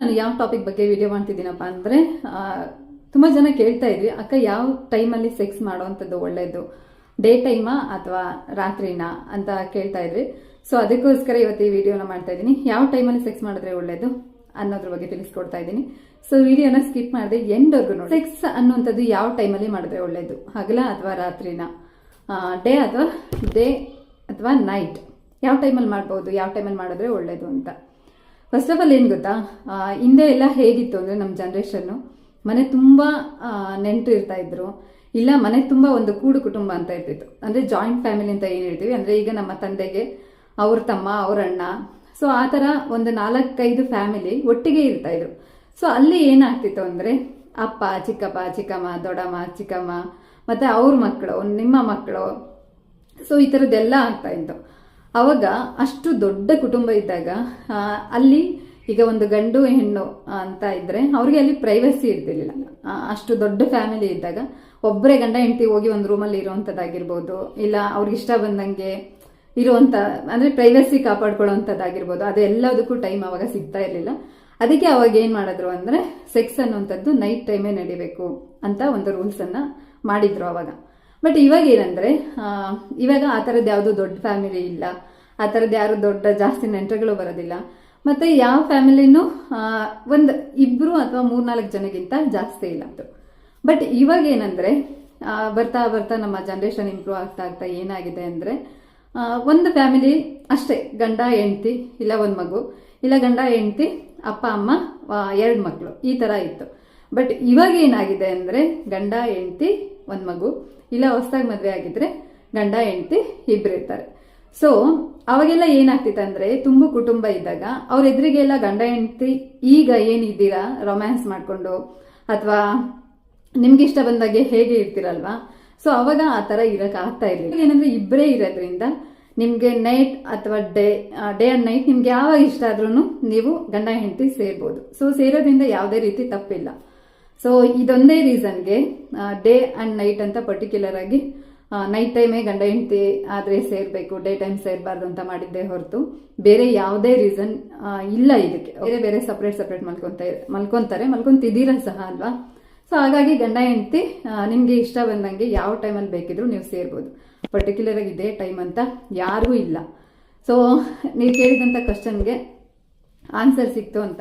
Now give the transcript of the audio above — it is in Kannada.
ನಾನು ಯಾವ ಟಾಪಿಕ್ ಬಗ್ಗೆ ವಿಡಿಯೋ ಮಾಡ್ತಿದ್ದೀನಪ್ಪ ಅಂದರೆ ತುಂಬ ಜನ ಕೇಳ್ತಾ ಇದ್ವಿ, ಅಕ್ಕ ಯಾವ ಟೈಮಲ್ಲಿ ಸೆಕ್ಸ್ ಮಾಡೋವಂಥದ್ದು ಒಳ್ಳೆಯದು, ಡೇ ಟೈಮಾ ಅಥವಾ ರಾತ್ರಿನಾ ಅಂತ ಕೇಳ್ತಾ ಇದ್ವಿ. ಸೊ ಅದಕ್ಕೋಸ್ಕರ ಇವತ್ತು ಈ ವಿಡಿಯೋನ ಮಾಡ್ತಾ ಇದ್ದೀನಿ. ಯಾವ ಟೈಮಲ್ಲಿ ಸೆಕ್ಸ್ ಮಾಡಿದ್ರೆ ಒಳ್ಳೆಯದು ಅನ್ನೋದ್ರ ಬಗ್ಗೆ ತಿಳಿಸ್ಕೊಡ್ತಾ ಇದ್ದೀನಿ. ಸೊ ವಿಡಿಯೋನ ಸ್ಕಿಪ್ ಮಾಡಿದೆ ಎಂಡ್ವರೆಗೂ ನೋಡಿ. ಸೆಕ್ಸ್ ಅನ್ನುವಂಥದ್ದು ಯಾವ ಟೈಮಲ್ಲಿ ಮಾಡಿದ್ರೆ ಒಳ್ಳೆಯದು, ಹಗಲ ಅಥವಾ ರಾತ್ರಿನಾ, ಡೇ ಅಥವಾ ನೈಟ್, ಯಾವ ಟೈಮಲ್ಲಿ ಮಾಡ್ಬೋದು, ಯಾವ ಟೈಮಲ್ಲಿ ಮಾಡಿದ್ರೆ ಒಳ್ಳೆಯದು ಅಂತ. ಫಸ್ಟ್ ಆಫ್ ಆಲ್ ಏನು ಗೊತ್ತಾ, ಹಿಂದೆ ಎಲ್ಲ ಹೇಗಿತ್ತು ಅಂದರೆ ನಮ್ಮ ಜನ್ರೇಷನ್ನು ಮನೆ ತುಂಬ ನೆಂಟರು ಇರ್ತಾ ಇದ್ರು, ಇಲ್ಲ ಮನೆ ತುಂಬ ಒಂದು ಕೂಡು ಕುಟುಂಬ ಅಂತ ಇರ್ತಿತ್ತು. ಅಂದರೆ ಜಾಯಿಂಟ್ ಫ್ಯಾಮಿಲಿ ಅಂತ ಏನು ಹೇಳ್ತೀವಿ, ಅಂದರೆ ಈಗ ನಮ್ಮ ತಂದೆಗೆ ಅವ್ರ ತಮ್ಮ ಅವ್ರ ಅಣ್ಣ, ಸೊ ಆ ಥರ ಒಂದು 4-5 ಫ್ಯಾಮಿಲಿ ಒಟ್ಟಿಗೆ ಇರ್ತಾ ಇದ್ರು. ಸೊ ಅಲ್ಲಿ ಏನಾಗ್ತಿತ್ತು ಅಂದರೆ ಅಪ್ಪ, ಚಿಕ್ಕಪ್ಪ, ಚಿಕ್ಕಮ್ಮ, ದೊಡ್ಡಮ್ಮ, ಚಿಕ್ಕಮ್ಮ, ಮತ್ತು ಅವ್ರ ಮಕ್ಕಳು, ನಿಮ್ಮ ಮಕ್ಕಳು, ಸೊ ಈ ಥರದ್ದೆಲ್ಲ ಆಗ್ತಾ ಇತ್ತು. ಅವಾಗ ಅಷ್ಟು ದೊಡ್ಡ ಕುಟುಂಬ ಇದ್ದಾಗ ಅಲ್ಲಿ ಈಗ ಒಂದು ಗಂಡು ಹೆಣ್ಣು ಅಂತ ಇದ್ರೆ ಅವ್ರಿಗೆ ಅಲ್ಲಿ ಪ್ರೈವಸಿ ಇರ್ತಿರ್ಲಿಲ್ಲ. ಅಷ್ಟು ದೊಡ್ಡ ಫ್ಯಾಮಿಲಿ ಇದ್ದಾಗ ಒಬ್ಬರೇ ಗಂಡ ಹೆಂಡತಿ ಹೋಗಿ ಒಂದು ರೂಮಲ್ಲಿ ಇರುವಂಥದ್ದಾಗಿರ್ಬೋದು, ಇಲ್ಲ ಅವ್ರಿಗೆ ಇಷ್ಟ ಬಂದಂಗೆ ಇರುವಂಥ ಅಂದರೆ ಪ್ರೈವಸಿ ಕಾಪಾಡ್ಕೊಳ್ಳೋವಂಥದ್ದಾಗಿರ್ಬೋದು, ಅದೆಲ್ಲದಕ್ಕೂ ಟೈಮ್ ಅವಾಗ ಸಿಗ್ತಾ ಇರಲಿಲ್ಲ. ಅದಕ್ಕೆ ಅವಾಗ ಏನು ಮಾಡಿದ್ರು ಅಂದರೆ ಸೆಕ್ಸ್ ಅನ್ನುವಂಥದ್ದು ನೈಟ್ ಟೈಮೇ ನಡಿಬೇಕು ಅಂತ ಒಂದು ರೂಲ್ಸನ್ನು ಮಾಡಿದ್ರು ಅವಾಗ. ಬಟ್ ಇವಾಗ ಏನಂದರೆ ಇವಾಗ ಆ ಥರದ್ದು ಯಾವುದು ದೊಡ್ಡ ಫ್ಯಾಮಿಲಿ ಇಲ್ಲ, ಆ ಥರದ್ದು ಯಾರು ದೊಡ್ಡ ಜಾಸ್ತಿ ನೆಂಟರುಗಳು ಬರೋದಿಲ್ಲ, ಮತ್ತು ಯಾವ ಫ್ಯಾಮಿಲಿನೂ ಒಂದು 2 ಅಥವಾ 3-4 ಜನಗಿಂತ ಜಾಸ್ತಿ ಇಲ್ಲ. ಬಟ್ ಇವಾಗ ಏನಂದರೆ ಬರ್ತಾ ಬರ್ತಾ ನಮ್ಮ ಜನ್ರೇಷನ್ ಇಂಪ್ರೂವ್ ಆಗ್ತಾ ಆಗ್ತಾ ಏನಾಗಿದೆ ಅಂದರೆ ಒಂದು ಫ್ಯಾಮಿಲಿ ಅಷ್ಟೇ, ಗಂಡ ಹೆಂಡ್ತಿ, ಇಲ್ಲ ಒಂದು ಮಗು, ಇಲ್ಲ ಗಂಡ ಹೆಂಡ್ತಿ, ಅಪ್ಪ ಅಮ್ಮ, 2 ಮಕ್ಕಳು, ಈ ಥರ ಇತ್ತು. ಬಟ್ ಇವಾಗ ಏನಾಗಿದೆ ಅಂದರೆ ಗಂಡ ಹೆಂಡ್ತಿ, ಒಂದು ಮಗು, ಇಲ್ಲ ಹೊಸದಾಗಿ ಮದುವೆ ಆಗಿದ್ರೆ ಗಂಡ ಹೆಂಡ್ತಿ ಇಬ್ಬರು ಇರ್ತಾರೆ. ಸೊ ಅವಾಗೆಲ್ಲ ಏನಾಗ್ತಿತ್ತು ಅಂದರೆ ತುಂಬ ಕುಟುಂಬ ಇದ್ದಾಗ ಅವ್ರ ಎದುರಿಗೆಲ್ಲ ಗಂಡ ಹೆಂಡ್ತಿ ಈಗ ಏನಿದ್ದೀರಾ ರೊಮ್ಯಾನ್ಸ್ ಮಾಡಿಕೊಂಡು ಅಥವಾ ನಿಮ್ಗೆ ಇಷ್ಟ ಬಂದಾಗೆ ಹೇಗೆ ಇರ್ತೀರಲ್ವಾ, ಸೊ ಅವಾಗ ಆ ಥರ ಇರೋಕೆ ಆಗ್ತಾ ಇರಲಿಲ್ಲ. ಏನಂದರೆ ಇಬ್ಬರೇ ಇರೋದ್ರಿಂದ ನಿಮಗೆ ನೈಟ್ ಅಥವಾ ಡೇ ಆ್ಯಂಡ್ ನೈಟ್ ನಿಮ್ಗೆ ಯಾವಾಗ ಇಷ್ಟ ಆದ್ರೂ ನೀವು ಗಂಡ ಹೆಂಡ್ತಿ ಸೇರ್ಬೋದು. ಸೊ ಸೇರೋದ್ರಿಂದ ಯಾವುದೇ ರೀತಿ ತಪ್ಪಿಲ್ಲ. ಸೊ ಇದೊಂದೇ ರೀಸನ್ಗೆ ಡೇ ಆ್ಯಂಡ್ ನೈಟ್ ಅಂತ ಪರ್ಟಿಕ್ಯುಲರ್ ಆಗಿ ನೈಟ್ ಟೈಮೇ ಗಂಡ ಹೆಂಡ್ತಿ ಆದರೆ ಸೇರಬೇಕು, ಡೇ ಟೈಮ್ ಸೇರಬಾರ್ದು ಅಂತ ಮಾಡಿದ್ದೇ ಹೊರತು ಬೇರೆ ಯಾವುದೇ ರೀಸನ್ ಇಲ್ಲ ಇದಕ್ಕೆ. ಬೇರೆ ಬೇರೆ ಸಪ್ರೇಟ್ ಮಲ್ಕೊಂತಿದ್ದೀರ ಸಹ ಅಲ್ವಾ. ಸೊ ಹಾಗಾಗಿ ಗಂಡ ಹೆಂಡ್ತಿ ನಿಮಗೆ ಇಷ್ಟ ಬಂದಂಗೆ ಯಾವ ಟೈಮಲ್ಲಿ ಬೇಕಿದ್ರು ನೀವು ಸೇರ್ಬೋದು. ಪರ್ಟಿಕ್ಯುಲರ್ ಆಗಿ ಇದೇ ಟೈಮ್ ಅಂತ ಯಾರಿಗೂ ಇಲ್ಲ. ಸೊ ನೀವು ಕೇಳಿದಂಥ ಕ್ವಶನ್ಗೆ ಆನ್ಸರ್ ಸಿಕ್ತು ಅಂತ